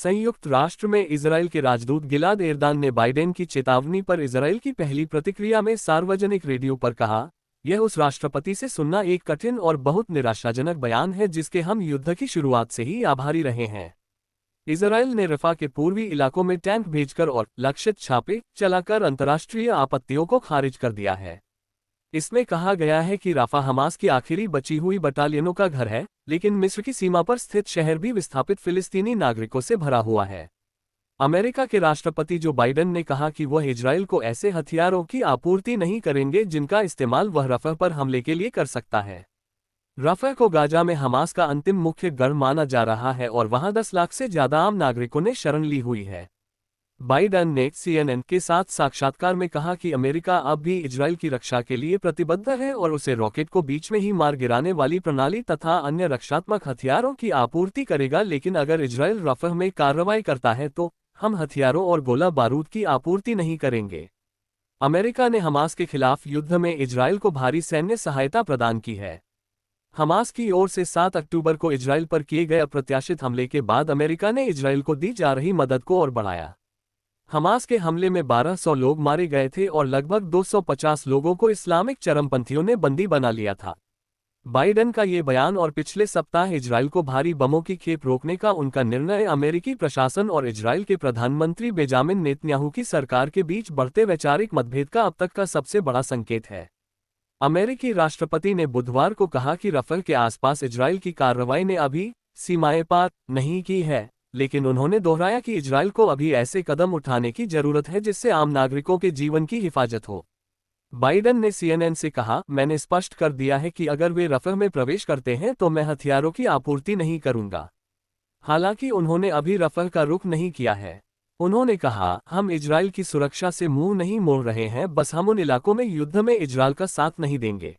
संयुक्त राष्ट्र में इजरायल के राजदूत गिलाद एरदान ने बाइडेन की चेतावनी पर इजरायल की पहली प्रतिक्रिया में सार्वजनिक रेडियो पर कहा, यह उस राष्ट्रपति से सुनना एक कठिन और बहुत निराशाजनक बयान है जिसके हम युद्ध की शुरुआत से ही आभारी रहे हैं। इजरायल ने रफा के पूर्वी इलाकों में टैंक भेजकर और लक्षित छापे चलाकर अंतर्राष्ट्रीय आपत्तियों को खारिज कर दिया है। इसमें कहा गया है कि राफा हमास की आखिरी बची हुई बटालियनों का घर है, लेकिन मिस्र की सीमा पर स्थित शहर भी विस्थापित फिलिस्तीनी नागरिकों से भरा हुआ है। अमेरिका के राष्ट्रपति जो बाइडेन ने कहा कि वह इजरायल को ऐसे हथियारों की आपूर्ति नहीं करेंगे जिनका इस्तेमाल वह रफा पर हमले के लिए कर सकता है। रफा को गाजा में हमास का अंतिम मुख्य गढ़ माना जा रहा है और वहां 10 लाख से ज्यादा आम नागरिकों ने शरण ली हुई है। बाइडेन ने CNN के साथ साक्षात्कार में कहा कि अमेरिका अब भी इजरायल की रक्षा के लिए प्रतिबद्ध है और उसे रॉकेट को बीच में ही मार गिराने वाली प्रणाली तथा अन्य रक्षात्मक हथियारों की आपूर्ति करेगा, लेकिन अगर इजरायल रफा में कार्रवाई करता है तो हम हथियारों और गोला बारूद की आपूर्ति नहीं करेंगे। अमेरिका ने हमास के खिलाफ युद्ध में इजरायल को भारी सैन्य सहायता प्रदान की है। हमास की ओर से 7 अक्टूबर को इजरायल पर किए गए अप्रत्याशित हमले के बाद अमेरिका ने इजरायल को दी जा रही मदद को और बढ़ाया। हमास के हमले में 1200 लोग मारे गए थे और लगभग 250 लोगों को इस्लामिक चरमपंथियों ने बंदी बना लिया था। बाइडेन का ये बयान और पिछले सप्ताह इजरायल को भारी बमों की खेप रोकने का उनका निर्णय अमेरिकी प्रशासन और इजरायल के प्रधानमंत्री बेंजामिन नेतन्याहू की सरकार के बीच बढ़ते वैचारिक मतभेद का अब तक का सबसे बड़ा संकेत है। अमेरिकी राष्ट्रपति ने बुधवार को कहा कि रफा के आसपास इजरायल की कार्रवाई ने अभी सीमाएं पार नहीं की है, लेकिन उन्होंने दोहराया कि इजरायल को अभी ऐसे कदम उठाने की जरूरत है जिससे आम नागरिकों के जीवन की हिफाजत हो। बाइडेन ने CNN से कहा, मैंने स्पष्ट कर दिया है कि अगर वे रफा में प्रवेश करते हैं तो मैं हथियारों की आपूर्ति नहीं करूंगा। हालांकि उन्होंने अभी रफा का रुख नहीं किया है। उन्होंने कहा, हम इजरायल की सुरक्षा से मुंह नहीं मोड़ रहे हैं, बस हम उन इलाकों में युद्ध में इजरायल का साथ नहीं देंगे।